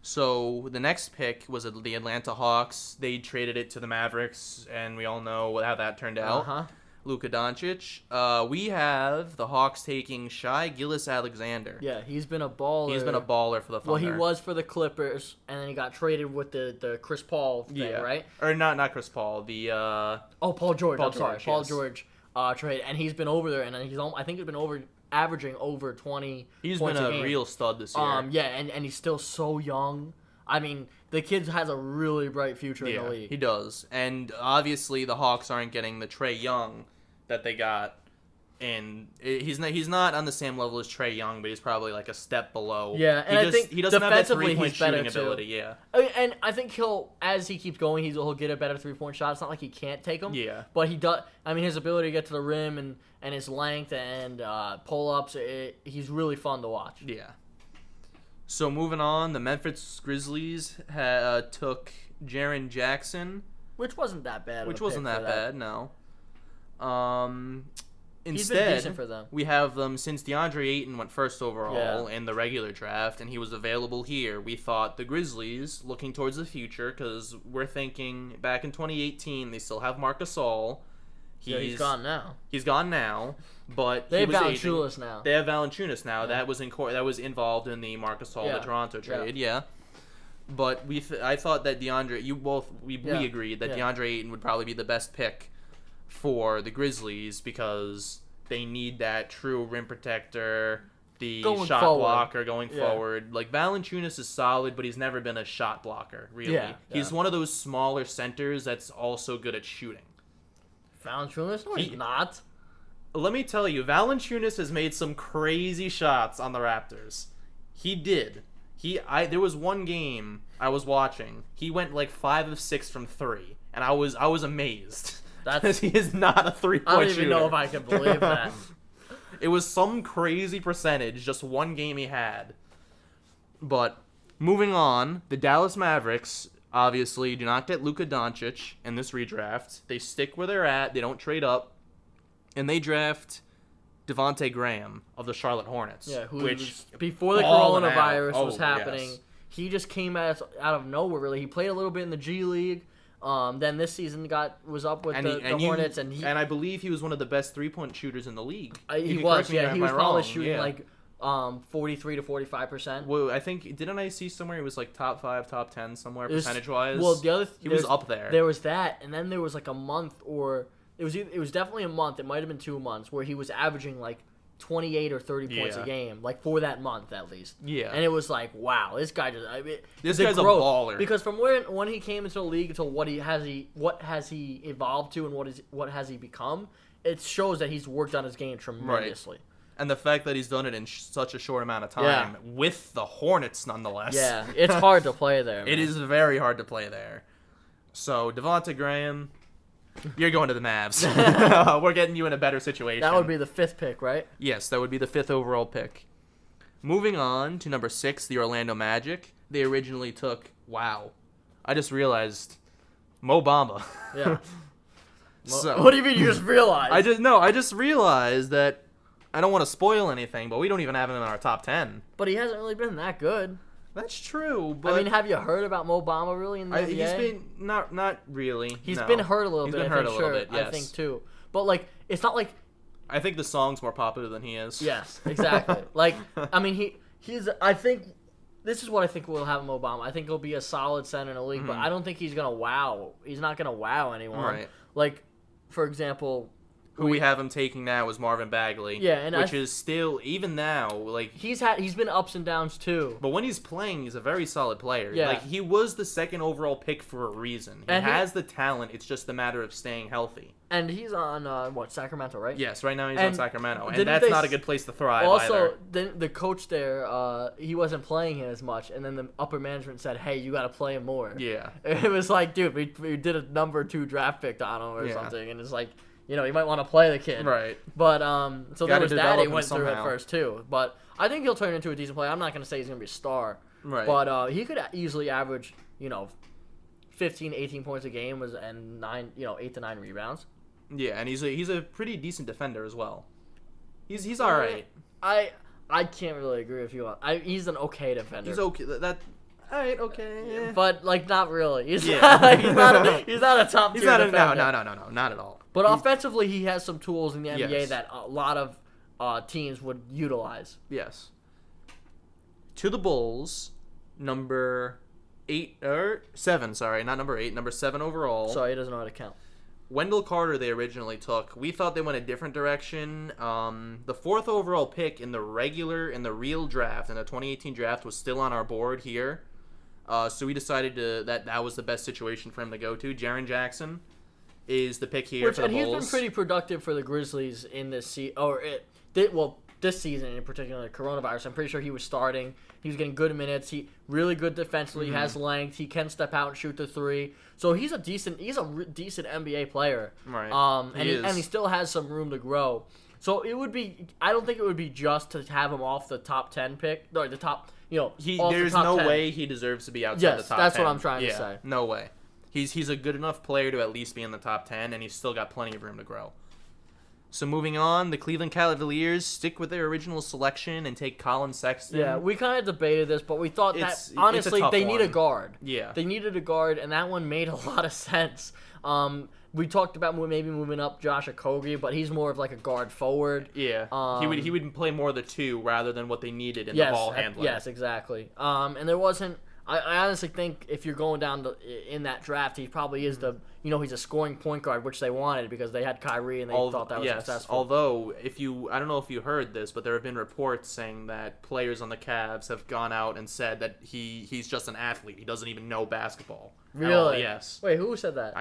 Speaker 1: So the next pick was the Atlanta Hawks. They traded it to the Mavericks, and we all know how that turned out.
Speaker 2: Uh-huh.
Speaker 1: Luka Doncic. We have the Hawks taking Shai Gilgeous-Alexander.
Speaker 2: Yeah, he's been a baller.
Speaker 1: He's been a baller for the Thunder.
Speaker 2: Well, he was for the Clippers, and then he got traded with the Chris Paul thing, right?
Speaker 1: Or not Chris Paul. The
Speaker 2: Paul George.
Speaker 1: Paul
Speaker 2: I'm sorry,
Speaker 1: George,
Speaker 2: Paul
Speaker 1: yes.
Speaker 2: George trade, and he's been over there, and I think he's been averaging over 20.
Speaker 1: He's
Speaker 2: points
Speaker 1: been
Speaker 2: a
Speaker 1: a
Speaker 2: game.
Speaker 1: real stud this year.
Speaker 2: Yeah, and he's still so young. I mean, the kid has a really bright future in the league.
Speaker 1: He does. And obviously the Hawks aren't getting the Trae Young that they got. And he's not on the same level as Trae Young, but he's probably like a step below.
Speaker 2: Yeah, and I think
Speaker 1: he doesn't have that
Speaker 2: defensively
Speaker 1: 3-point
Speaker 2: he's better
Speaker 1: shooting
Speaker 2: too.
Speaker 1: ability. Yeah,
Speaker 2: And I think as he keeps going, he'll get a better 3-point shot. It's not like he can't take them.
Speaker 1: Yeah.
Speaker 2: But he does. I mean, his ability to get to the rim and his length and pull-ups, he's really fun to watch.
Speaker 1: yeah. So moving on, the Memphis Grizzlies took Jaren Jackson,
Speaker 2: Which wasn't that bad.
Speaker 1: which wasn't that bad. No.
Speaker 2: He's been
Speaker 1: Instead,
Speaker 2: decent for them.
Speaker 1: we have them since DeAndre Ayton went first overall
Speaker 2: Yeah.
Speaker 1: in the regular draft, and he was available here. We thought the Grizzlies, looking towards the future, because we're thinking back in 2018, they still have Marc Gasol.
Speaker 2: He's gone now.
Speaker 1: He's gone now, but
Speaker 2: They have
Speaker 1: he was aging.
Speaker 2: Valanciunas now.
Speaker 1: They have Valanciunas now.
Speaker 2: Yeah.
Speaker 1: That was involved in the Marc Gasol
Speaker 2: Yeah.
Speaker 1: to Toronto
Speaker 2: Yeah.
Speaker 1: trade. Yeah. But I thought that we
Speaker 2: Yeah.
Speaker 1: agreed that
Speaker 2: Yeah.
Speaker 1: DeAndre Ayton would probably be the best pick for the Grizzlies because they need that true rim protector, the
Speaker 2: Going
Speaker 1: shot
Speaker 2: forward.
Speaker 1: blocker going
Speaker 2: Yeah.
Speaker 1: forward. Like Valanciunas is solid, but he's never been a shot blocker, really.
Speaker 2: Yeah,
Speaker 1: He's
Speaker 2: yeah.
Speaker 1: one of those smaller centers that's also good at shooting.
Speaker 2: Valanciunas? No, he's not.
Speaker 1: Let me tell you, Valanciunas has made some crazy shots on the Raptors. He did. There was one game I was watching. He went like 5 of 6 from 3, and I was amazed. Because he is not a 3-point
Speaker 2: I don't
Speaker 1: shooter.
Speaker 2: even know if I can believe that.
Speaker 1: It was some crazy percentage, just one game he had. But moving on, the Dallas Mavericks obviously do not get Luka Doncic in this redraft. They stick where they're at. They don't trade up. And they draft Devontae Graham of the Charlotte Hornets.
Speaker 2: Yeah, who
Speaker 1: which
Speaker 2: was, before the
Speaker 1: balling
Speaker 2: coronavirus
Speaker 1: out.
Speaker 2: was
Speaker 1: Oh,
Speaker 2: happening,
Speaker 1: yes.
Speaker 2: he just came out of nowhere. Really, he played a little bit in the G League. Then this season was up with the Hornets, and
Speaker 1: I believe he was one of the best 3-point shooters in the league.
Speaker 2: He
Speaker 1: You
Speaker 2: was.
Speaker 1: correct me
Speaker 2: Yeah,
Speaker 1: if
Speaker 2: he
Speaker 1: I'm
Speaker 2: was probably
Speaker 1: wrong.
Speaker 2: shooting
Speaker 1: Yeah.
Speaker 2: like 43 to 45%.
Speaker 1: Well, I think didn't I see somewhere he was like top 5, top 10 somewhere
Speaker 2: It was-
Speaker 1: percentage wise.
Speaker 2: Well, the other
Speaker 1: he was up there.
Speaker 2: There was that, and then there was like a month, or it was definitely a month. It might have been 2 months where he was averaging like 28 or 30 points a
Speaker 1: Yeah.
Speaker 2: game, like for that month at least.
Speaker 1: Yeah.
Speaker 2: And it was like, wow, this guy just
Speaker 1: This
Speaker 2: the
Speaker 1: guy's a
Speaker 2: growth.
Speaker 1: baller.
Speaker 2: Because from when he came into the league until what has he evolved to and what has he become, it shows that he's worked on his game tremendously.
Speaker 1: And the fact that he's done it in such a short amount of time with the Hornets, nonetheless.
Speaker 2: Yeah, it's hard to play there.
Speaker 1: It
Speaker 2: man.
Speaker 1: is very hard to play there. So, Devontae Graham, you're going to the Mavs. We're getting you in a better situation.
Speaker 2: That would be the 5th pick, right?
Speaker 1: Yes, that would be the 5th overall pick. Moving on to number 6, the Orlando Magic. They originally took, I just realized, Mo Bamba.
Speaker 2: Yeah.
Speaker 1: So,
Speaker 2: What do you mean you just realized?
Speaker 1: I just realized that I don't want to spoil anything, but we don't even have him in our top 10.
Speaker 2: But he hasn't really been that good.
Speaker 1: That's true, but
Speaker 2: I mean, have you heard about Mo Bamba really in the NBA?
Speaker 1: he's been not really.
Speaker 2: He's
Speaker 1: no.
Speaker 2: been hurt a little
Speaker 1: He's
Speaker 2: bit.
Speaker 1: been
Speaker 2: I
Speaker 1: hurt
Speaker 2: think,
Speaker 1: a little
Speaker 2: sure,
Speaker 1: bit. Yes.
Speaker 2: I think too. But like, it's not like
Speaker 1: I think the song's more popular than he is.
Speaker 2: yes, exactly. Like, I mean, he's. I think this is what I think will happen with Mo Bamba. I think he'll be a solid center in the league, but I don't think he's gonna wow. He's not gonna wow anyone.
Speaker 1: Right.
Speaker 2: Like, for example,
Speaker 1: Who we have him taking now is Marvin Bagley.
Speaker 2: Yeah, and
Speaker 1: which is still, even now, like...
Speaker 2: He's been ups and downs, too.
Speaker 1: But when he's playing, he's a very solid player.
Speaker 2: Yeah.
Speaker 1: Like, he was the second overall pick for a reason. He has the talent, it's just a matter of staying healthy.
Speaker 2: And he's on, Sacramento, right?
Speaker 1: Yes, right now he's on Sacramento. And
Speaker 2: didn't
Speaker 1: that's not a good place to thrive
Speaker 2: also,
Speaker 1: either.
Speaker 2: the coach there, he wasn't playing him as much, and then the upper management said, hey, you got to play him more.
Speaker 1: Yeah.
Speaker 2: It was like, dude, we did a number 2 draft pick on him or something, and it's like, you might want to play the kid.
Speaker 1: Right.
Speaker 2: But, so there was that he went through at
Speaker 1: somehow.
Speaker 2: first, too. But I think he'll turn into a decent player. I'm not going to say he's going to be a star.
Speaker 1: Right.
Speaker 2: But he could easily average, 15, 18 points a game and 8 to 9 rebounds.
Speaker 1: Yeah, and he's a pretty decent defender as well. He's all right.
Speaker 2: I can't really agree with you on. He's an okay defender.
Speaker 1: He's okay. All right, okay.
Speaker 2: But not really. He's
Speaker 1: Yeah.
Speaker 2: he's not a top tier defender.
Speaker 1: No, not at all.
Speaker 2: But offensively, he has some tools in the NBA
Speaker 1: Yes.
Speaker 2: that a lot of teams would utilize.
Speaker 1: Yes. To the Bulls, number 7. Sorry, not number 8. Number 7 overall.
Speaker 2: So he doesn't know how to count.
Speaker 1: Wendell Carter they originally took. We thought they went a different direction. The 4th overall pick in the real draft, in the 2018 draft, was still on our board here. So we decided that was the best situation for him to go to. Jaren Jackson is the pick here for the Bulls.
Speaker 2: He's been pretty productive for the Grizzlies in this season. This season in particular, coronavirus. I'm pretty sure he was starting. He was getting good minutes. He really good defensively. He has length. He can step out and shoot the 3. So he's a decent NBA player.
Speaker 1: Right.
Speaker 2: And he still has some room to grow. So it would be. I don't think it would be just to have him off the top 10 pick. No, the top.
Speaker 1: There's no way he deserves to be outside the top 10.
Speaker 2: Yes, that's what I'm trying to say.
Speaker 1: No way. He's a good enough player to at least be in the top 10, and he's still got plenty of room to grow. So moving on, the Cleveland Cavaliers stick with their original selection and take Colin Sexton.
Speaker 2: Yeah, we kind of debated this, but we thought
Speaker 1: It's
Speaker 2: that honestly
Speaker 1: a tough
Speaker 2: they need a
Speaker 1: one.
Speaker 2: guard.
Speaker 1: Yeah.
Speaker 2: They needed a guard, and that one made a lot of sense. We talked about maybe moving up Josh Okogie, but he's more of like a guard forward.
Speaker 1: Yeah. He would play more of the 2 rather than what they needed in
Speaker 2: Yes,
Speaker 1: the ball handler.
Speaker 2: Yes, exactly. And there wasn't. I honestly think if you're going down in that draft, he probably is he's a scoring point guard, which they wanted because they had Kyrie and they thought that was successful.
Speaker 1: Although, I don't know if you heard this, but there have been reports saying that players on the Cavs have gone out and said that he's just an athlete. He doesn't even know basketball.
Speaker 2: Really?
Speaker 1: Yes.
Speaker 2: Wait, who said that?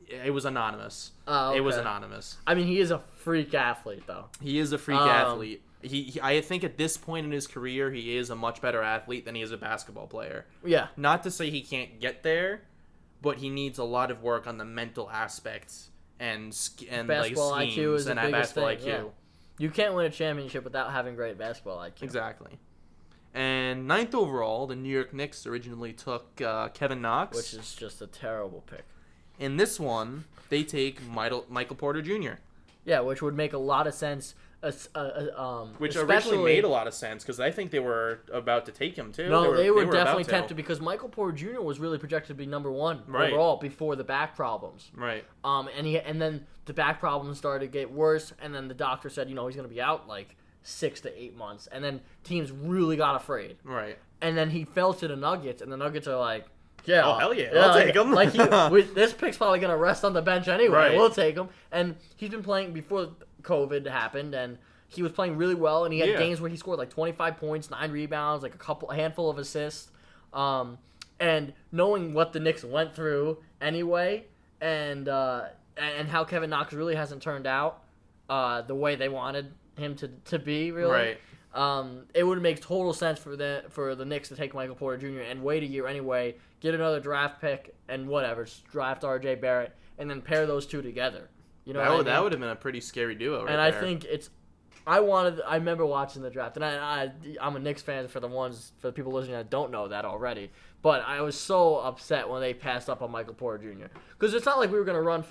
Speaker 1: It was anonymous.
Speaker 2: Oh, okay.
Speaker 1: It was anonymous.
Speaker 2: I mean, he is a freak athlete, though.
Speaker 1: He is a freak athlete. I think at this point in his career, he is a much better athlete than he is a basketball player.
Speaker 2: Yeah.
Speaker 1: Not to say he can't get there, but he needs a lot of work on the mental aspects and
Speaker 2: basketball
Speaker 1: like schemes
Speaker 2: IQ is
Speaker 1: and
Speaker 2: the biggest
Speaker 1: basketball
Speaker 2: thing.
Speaker 1: IQ.
Speaker 2: Yeah. You can't win a championship without having great basketball IQ.
Speaker 1: Exactly. And 9th overall, the New York Knicks originally took Kevin Knox.
Speaker 2: Which is just a terrible pick.
Speaker 1: In this one, they take Michael Porter Jr.
Speaker 2: Yeah, which would make a lot of sense.
Speaker 1: Which originally made a lot of sense because I think they were about to take him too.
Speaker 2: No, they were definitely tempted because Michael Porter Jr. was really projected to be number 1 overall before the back problems.
Speaker 1: Right.
Speaker 2: And then the back problems started to get worse, and then the doctor said, he's going to be out like 6 to 8 months, and then teams really got afraid.
Speaker 1: Right.
Speaker 2: And then he fell to the Nuggets, and the Nuggets are like, yeah,
Speaker 1: oh hell yeah, I'll take him.
Speaker 2: This pick's probably gonna rest on the bench anyway.
Speaker 1: Right.
Speaker 2: We'll take him. And he's been playing before COVID happened, and he was playing really well. And he had games where he scored like 25 points, 9 rebounds, like a handful of assists. And knowing what the Knicks went through anyway, and how Kevin Knox really hasn't turned out the way they wanted him to be, really.
Speaker 1: Right.
Speaker 2: It would make total sense for the Knicks to take Michael Porter Jr. and wait a year anyway, get another draft pick, and whatever, draft R.J. Barrett, and then pair those two together. You know
Speaker 1: that would have been a pretty scary duo, right?
Speaker 2: And I think I remember watching the draft, and I'm a Knicks fan for the people listening that don't know that already. But I was so upset when they passed up on Michael Porter Jr. Because it's not like we were going to run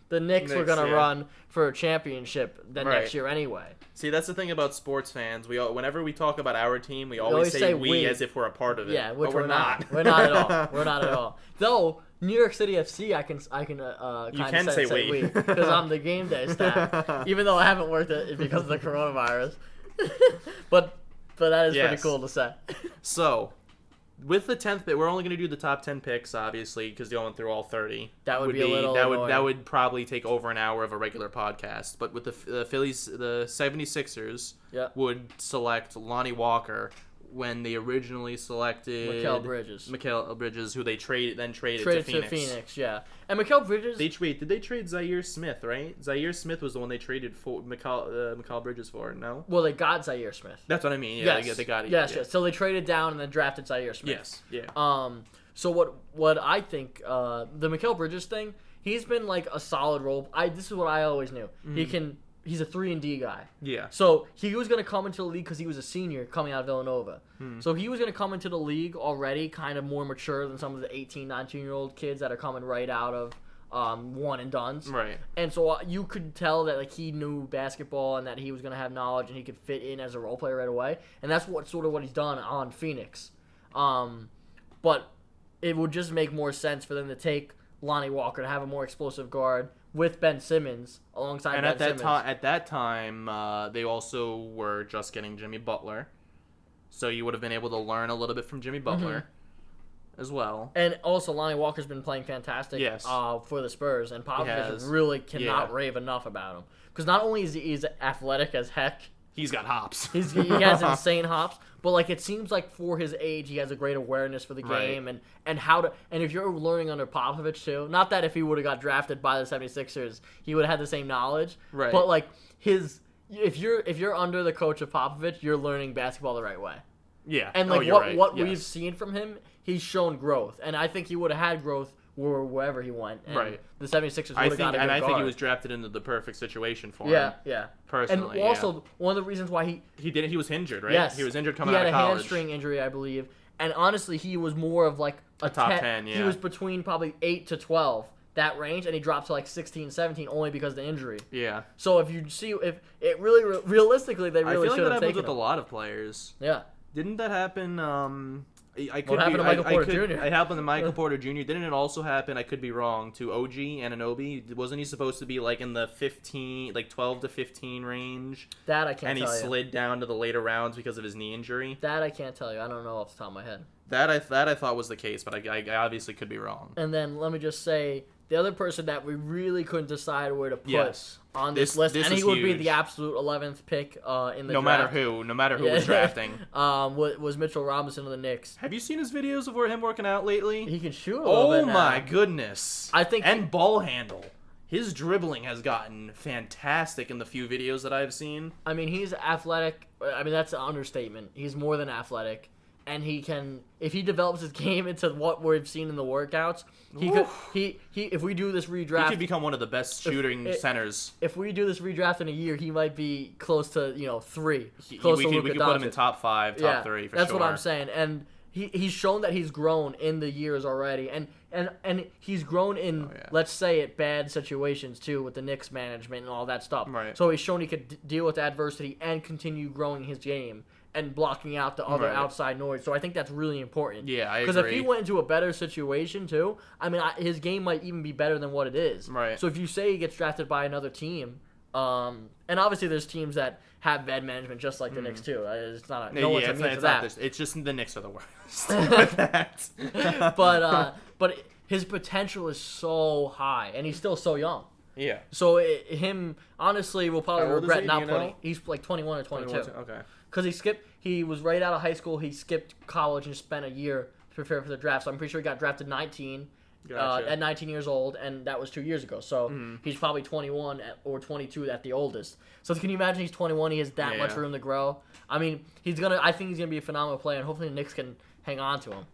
Speaker 2: the Knicks were going to run for a championship next year anyway.
Speaker 1: See, that's the thing about sports fans. Whenever we talk about our team, we always say we as if we're a part of it.
Speaker 2: Yeah, which
Speaker 1: but we're not.
Speaker 2: We're not at all. We're not at all. Though New York City FC, I can kind of say we because I'm the game day staff, even though I haven't worked it because of the coronavirus. but that is pretty cool to say.
Speaker 1: So, with the 10th pick, we're only going to do the top 10 picks, obviously, because going through all 30.
Speaker 2: That would be a little annoying.
Speaker 1: That would probably take over an hour of a regular podcast. But with the Phillies, the 76ers would select Lonnie Walker when they originally selected Mikal Bridges, who they traded to Phoenix.
Speaker 2: Yeah. And Mikal Bridges...
Speaker 1: Did they trade Zaire Smith, right? Zaire Smith was the one they traded for Mikal Bridges for, no?
Speaker 2: Well, they got Zaire Smith.
Speaker 1: That's what I mean. Yeah,
Speaker 2: yes.
Speaker 1: They got it.
Speaker 2: Yes. So they traded down and then drafted Zaire Smith.
Speaker 1: Yes, yeah.
Speaker 2: So what I think, the Mikal Bridges thing, he's been like a solid role. This is what I always knew. Mm-hmm. He's a 3-and-D guy.
Speaker 1: Yeah.
Speaker 2: So he was going to come into the league because he was a senior coming out of Villanova. So he was going to come into the league already kind of more mature than some of the 18, 19-year-old kids that are coming right out of one-and-dones.
Speaker 1: Right.
Speaker 2: And so you could tell that like he knew basketball and that he was going to have knowledge and he could fit in as a role player right away. And that's what he's done on Phoenix. But it would just make more sense for them to take Lonnie Walker to have a more explosive guard with Ben Simmons alongside Ben Simmons.
Speaker 1: At that time, they also were just getting Jimmy Butler, so you would have been able to learn a little bit from Jimmy Butler as well.
Speaker 2: And also, Lonnie Walker's been playing fantastic for the Spurs, and Popovich really cannot rave enough about him because not only is he athletic as heck,
Speaker 1: he's got hops.
Speaker 2: He has insane hops. But like it seems like for his age, he has a great awareness for the game and how to. And if you're learning under Popovich too, not that if he would have got drafted by the 76ers, he would have had the same knowledge.
Speaker 1: Right.
Speaker 2: But like if you're under the coach of Popovich, you're learning basketball the right way.
Speaker 1: Yeah.
Speaker 2: And like what we've seen from him, he's shown growth, and I think he would have had growth wherever he went. And the 76ers would have got a good guard.
Speaker 1: I think he was drafted into the perfect situation for him.
Speaker 2: Yeah.
Speaker 1: Personally,
Speaker 2: and also one of the reasons why
Speaker 1: he was injured, right?
Speaker 2: Yes,
Speaker 1: he was injured coming out of college.
Speaker 2: He had a hamstring injury, I believe. And honestly, he was more of like a
Speaker 1: top 10. Yeah,
Speaker 2: he was between probably 8 to 12 that range, and he dropped to like 16, 17 only because of the injury.
Speaker 1: Yeah.
Speaker 2: So if you see if it really realistically they really should have taken him.
Speaker 1: I feel like that happens with a lot of players.
Speaker 2: Yeah.
Speaker 1: Didn't that happen?
Speaker 2: What happened to Michael Porter Jr.?
Speaker 1: It happened to Michael Porter Jr. Didn't it also happen? I could be wrong. To OG Anunoby, wasn't he supposed to be like in the 12 to 15 range?
Speaker 2: That I can't tell you.
Speaker 1: And he slid down to the later rounds because of his knee injury.
Speaker 2: That I can't tell you. I don't know off the top of my head.
Speaker 1: That I thought was the case, but I obviously could be wrong.
Speaker 2: And then let me just say, the other person that we really couldn't decide where to put on this list, and he would be the absolute 11th pick in the draft.
Speaker 1: No matter who was drafting.
Speaker 2: Was Mitchell Robinson of the Knicks.
Speaker 1: Have you seen his videos of him working out lately?
Speaker 2: He can shoot a little bit now.
Speaker 1: Oh my goodness.
Speaker 2: And
Speaker 1: ball handle. His dribbling has gotten fantastic in the few videos that I've seen.
Speaker 2: I mean, he's athletic. I mean, that's an understatement. He's more than athletic. And he can, if he develops his game into what we've seen in the workouts, if we do this redraft,
Speaker 1: he could become one of the best shooting centers.
Speaker 2: If we do this redraft in a year, he might be close to 3.
Speaker 1: We could put him in top 5, top 3 for sure.
Speaker 2: That's what I'm saying. And he's shown that he's grown in the years already, and he's grown in let's say it bad situations too with the Knicks management and all that stuff.
Speaker 1: Right.
Speaker 2: So he's shown he could deal with adversity and continue growing his game and blocking out the other outside noise. So I think that's really important.
Speaker 1: Yeah, I agree.
Speaker 2: Because if he went into a better situation too, I mean, his game might even be better than what it is.
Speaker 1: Right.
Speaker 2: So if you say he gets drafted by another team, and obviously there's teams that have bad management just like the Knicks too. It's not no one's immune to that.
Speaker 1: It's just the Knicks are the worst with that.
Speaker 2: but his potential is so high, and he's still so young.
Speaker 1: Yeah.
Speaker 2: So him, honestly, will probably regret not putting. He's like 21 or 22.
Speaker 1: Okay.
Speaker 2: Because he was right out of high school. He skipped college and spent a year to prepare for the draft. So I'm pretty sure he got drafted 19 at 19 years old, and that was 2 years ago. So he's probably 21 or 22 at the oldest. So can you imagine he's 21? He has that much room to grow. I mean, I think he's gonna be a phenomenal player, and hopefully the Knicks can hang on to him.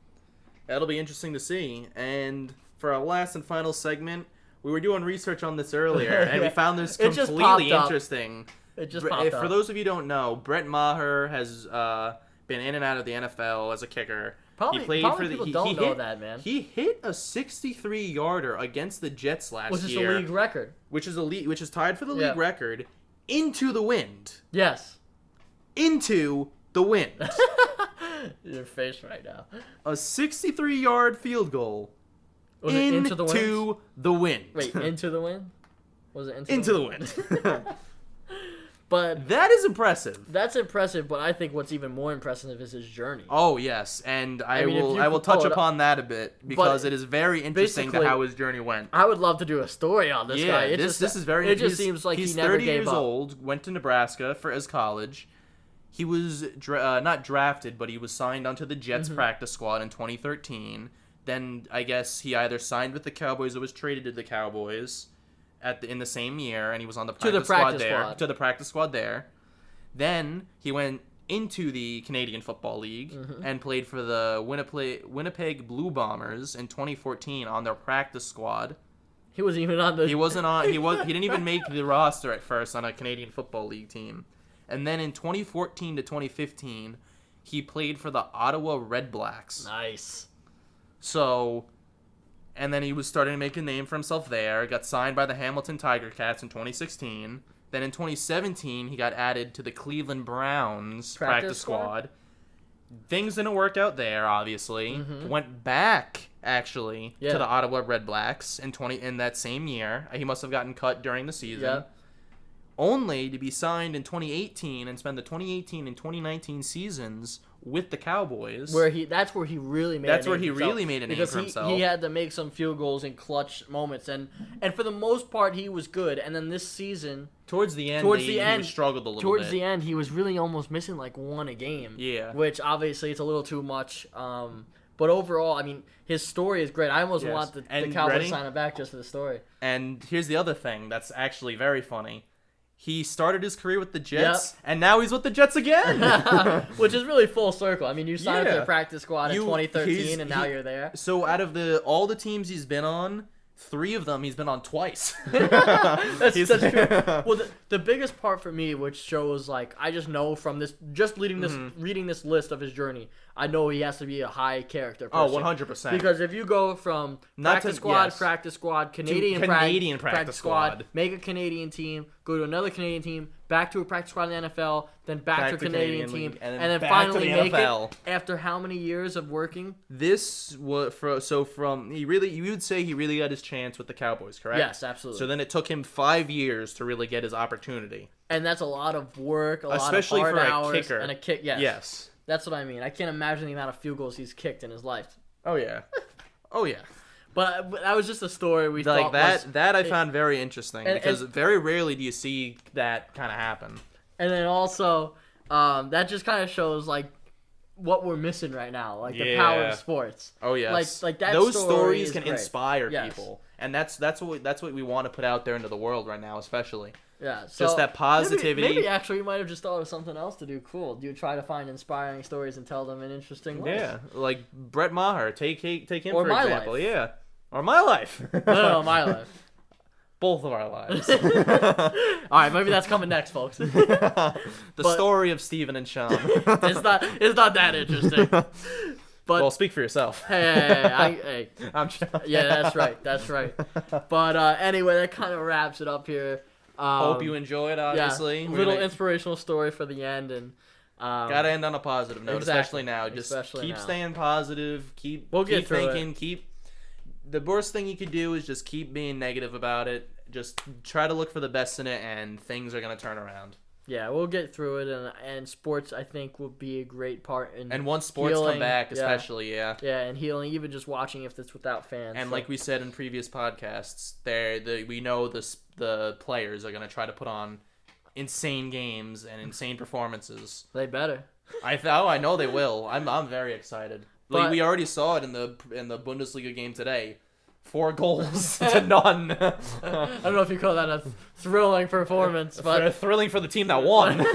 Speaker 1: That'll be interesting to see. And for our last and final segment, we were doing research on this earlier, and we found this completely interesting.
Speaker 2: It just popped up.
Speaker 1: For those of you who don't know, Brett Maher has been in and out of the NFL as a kicker.
Speaker 2: Probably people don't know that, man.
Speaker 1: He hit a 63-yarder against the Jets last year.
Speaker 2: Which is a league record.
Speaker 1: Which is tied for the league record. Into the wind.
Speaker 2: Yes.
Speaker 1: Into the wind.
Speaker 2: Your face right now.
Speaker 1: A 63-yard field goal.
Speaker 2: Was it into the wind?
Speaker 1: Into the wind.
Speaker 2: Wait, into the wind? Was it
Speaker 1: into the wind?
Speaker 2: But
Speaker 1: That is impressive.
Speaker 2: that's impressive. But I think what's even more impressive is his journey.
Speaker 1: Oh yes, and I
Speaker 2: mean, if
Speaker 1: will
Speaker 2: you
Speaker 1: I will
Speaker 2: could pull
Speaker 1: touch
Speaker 2: it up-
Speaker 1: upon that a bit because it is very interesting to
Speaker 2: basically-
Speaker 1: how his journey went.
Speaker 2: I would love to do a story on this guy.
Speaker 1: This is very.
Speaker 2: It just
Speaker 1: he's-
Speaker 2: seems like
Speaker 1: he's
Speaker 2: he never
Speaker 1: 30
Speaker 2: gave
Speaker 1: years
Speaker 2: up.
Speaker 1: old. Went to Nebraska for his college. He was not drafted, but he was signed onto the Jets
Speaker 2: Mm-hmm.
Speaker 1: practice squad in 2013. Then I guess he either signed with the Cowboys or was traded to the Cowboys in the same year, and he was on the practice squad there. To the practice squad there. Then he went into the Canadian Football League and played for the Winnipeg Blue Bombers in 2014 on their practice squad.
Speaker 2: He wasn't even on the.
Speaker 1: He wasn't on. He didn't even make the roster at first on a Canadian Football League team. And then in 2014 to 2015, he played for the Ottawa Red Blacks.
Speaker 2: Nice.
Speaker 1: So, and then he was starting to make a name for himself there. Got signed by the Hamilton Tiger Cats in 2016. Then in 2017, he got added to the Cleveland Browns practice squad. Things didn't work out there, obviously. Went back actually to the Ottawa Red Blacks in that same year. He must have gotten cut during the season.
Speaker 2: Yeah.
Speaker 1: Only to be signed in 2018 and spend the 2018 and 2019 seasons with the Cowboys.
Speaker 2: That's where he really made.
Speaker 1: That's
Speaker 2: a name
Speaker 1: where he
Speaker 2: for himself.
Speaker 1: really made a name
Speaker 2: Because
Speaker 1: for himself.
Speaker 2: He had to make some field goals in clutch moments, and for the most part he was good. And then this season,
Speaker 1: Towards the end, he struggled a little bit.
Speaker 2: towards the end, he was really almost missing like one a game.
Speaker 1: Yeah.
Speaker 2: Which obviously it's a little too much. But overall, I mean, his story is great. I almost
Speaker 1: Yes.
Speaker 2: want the
Speaker 1: And
Speaker 2: Cowboys
Speaker 1: ready?
Speaker 2: to sign him back just for the story.
Speaker 1: And here's the other thing that's actually very funny. He started his career with the Jets, and now he's with the Jets again.
Speaker 2: Which is really full circle. I mean, you signed up to
Speaker 1: Yeah.
Speaker 2: the practice squad in
Speaker 1: You-
Speaker 2: 2013, and now you're there.
Speaker 1: So out of all the teams he's been on, 3 of them he's been on twice.
Speaker 2: That's
Speaker 1: He's-
Speaker 2: true. Well, the biggest part for me, which shows like I just know from this, just reading this list of his journey, I know he has to be a high character person.
Speaker 1: Oh, 100%.
Speaker 2: Because if you go from practice squad, Canadian practice squad, make a Canadian team, go to another Canadian team, back to a practice squad in the NFL, then back to a Canadian team,
Speaker 1: League,
Speaker 2: and
Speaker 1: then
Speaker 2: then
Speaker 1: back to
Speaker 2: finally
Speaker 1: the
Speaker 2: make
Speaker 1: NFL.
Speaker 2: it after how many years of working?
Speaker 1: This was you would say he really got his chance with the Cowboys, correct?
Speaker 2: Yes, absolutely.
Speaker 1: So then it took him 5 years to really get his opportunity.
Speaker 2: And that's a lot of work,
Speaker 1: Especially
Speaker 2: lot of hard
Speaker 1: for a
Speaker 2: hours,
Speaker 1: kicker.
Speaker 2: and a kick. Yes.
Speaker 1: Yes.
Speaker 2: That's what I mean. I can't imagine the amount of field goals he's kicked in his life.
Speaker 1: Oh yeah. Oh yeah.
Speaker 2: But that was just a story we
Speaker 1: Like
Speaker 2: thought
Speaker 1: that
Speaker 2: was,
Speaker 1: that I found very interesting
Speaker 2: and-
Speaker 1: because very rarely do you see that kind of happen.
Speaker 2: and then also that just kind of shows like what we're missing right now, like the power
Speaker 1: Yeah.
Speaker 2: of sports.
Speaker 1: Oh yes.
Speaker 2: Like that
Speaker 1: Those
Speaker 2: story
Speaker 1: stories
Speaker 2: is
Speaker 1: can
Speaker 2: great.
Speaker 1: inspire
Speaker 2: Yes.
Speaker 1: people. And that's what we want to put out there into the world right now, especially.
Speaker 2: Yeah, so
Speaker 1: Just that positivity.
Speaker 2: Maybe actually we might have just thought of something else to do cool. Do you try to find inspiring stories and tell them in interesting ways?
Speaker 1: Yeah, like Brett Maher. Take him
Speaker 2: Or
Speaker 1: for
Speaker 2: my
Speaker 1: example.
Speaker 2: life.
Speaker 1: Yeah, or my life.
Speaker 2: No, my life.
Speaker 1: Both of our lives.
Speaker 2: All right, maybe that's coming next, folks.
Speaker 1: The
Speaker 2: But-
Speaker 1: story of Steven and Sean.
Speaker 2: It's not that interesting. But
Speaker 1: Well, speak for yourself.
Speaker 2: hey,
Speaker 1: I'm Sean.
Speaker 2: yeah, that's right. But anyway, that kind of wraps it up here.
Speaker 1: Hope you enjoyed. Obviously,
Speaker 2: yeah,
Speaker 1: We're
Speaker 2: little
Speaker 1: gonna-
Speaker 2: inspirational story for the end, and
Speaker 1: Gotta end on a positive note,
Speaker 2: Exactly.
Speaker 1: especially now. Just
Speaker 2: Especially
Speaker 1: keep
Speaker 2: now.
Speaker 1: staying positive.
Speaker 2: We'll get
Speaker 1: keep
Speaker 2: through it.
Speaker 1: thinking. The worst thing you could do is just keep being negative about it. Just try to look for the best in it, and things are gonna turn around.
Speaker 2: yeah, we'll get through it. And sports, I think, will be a great part in
Speaker 1: And once sports
Speaker 2: healing,
Speaker 1: come back,
Speaker 2: yeah.
Speaker 1: especially, yeah.
Speaker 2: Yeah, and healing, even just watching if it's without fans.
Speaker 1: And
Speaker 2: so.
Speaker 1: like we said in previous podcasts, we know the players are gonna try to put on insane games and insane performances.
Speaker 2: They better.
Speaker 1: I know they will. I'm very excited. Like
Speaker 2: But-
Speaker 1: we already saw it in the Bundesliga game today. 4 goals to none.
Speaker 2: I don't know if you call that a thrilling performance, but
Speaker 1: Thrilling for the team that won.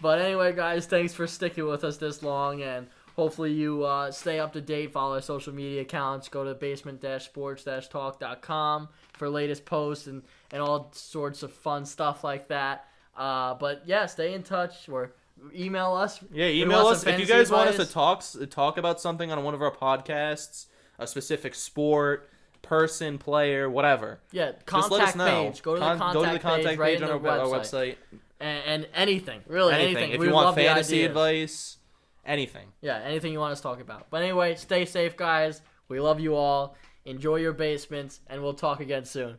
Speaker 2: But anyway, guys, thanks for sticking with us this long, and hopefully you stay up to date. Follow our social media accounts. Go to basement-sports-talk.com for latest posts and all sorts of fun stuff like that. But yeah, stay in touch or email us.
Speaker 1: Yeah,
Speaker 2: We
Speaker 1: email
Speaker 2: want
Speaker 1: us
Speaker 2: some
Speaker 1: if you
Speaker 2: fantasy
Speaker 1: guys want us to
Speaker 2: advice.
Speaker 1: talk about something on one of our podcasts, a specific sport, person, player, whatever.
Speaker 2: Yeah,
Speaker 1: Just let us
Speaker 2: contact
Speaker 1: know.
Speaker 2: page. Go to the contact page right
Speaker 1: on
Speaker 2: in
Speaker 1: our
Speaker 2: the
Speaker 1: website.
Speaker 2: And anything, really anything.
Speaker 1: If
Speaker 2: We
Speaker 1: you
Speaker 2: love
Speaker 1: want
Speaker 2: the
Speaker 1: fantasy
Speaker 2: ideas.
Speaker 1: advice, anything.
Speaker 2: Yeah, anything you want us to talk about. But anyway, stay safe, guys. We love you all. Enjoy your basements, and we'll talk again soon.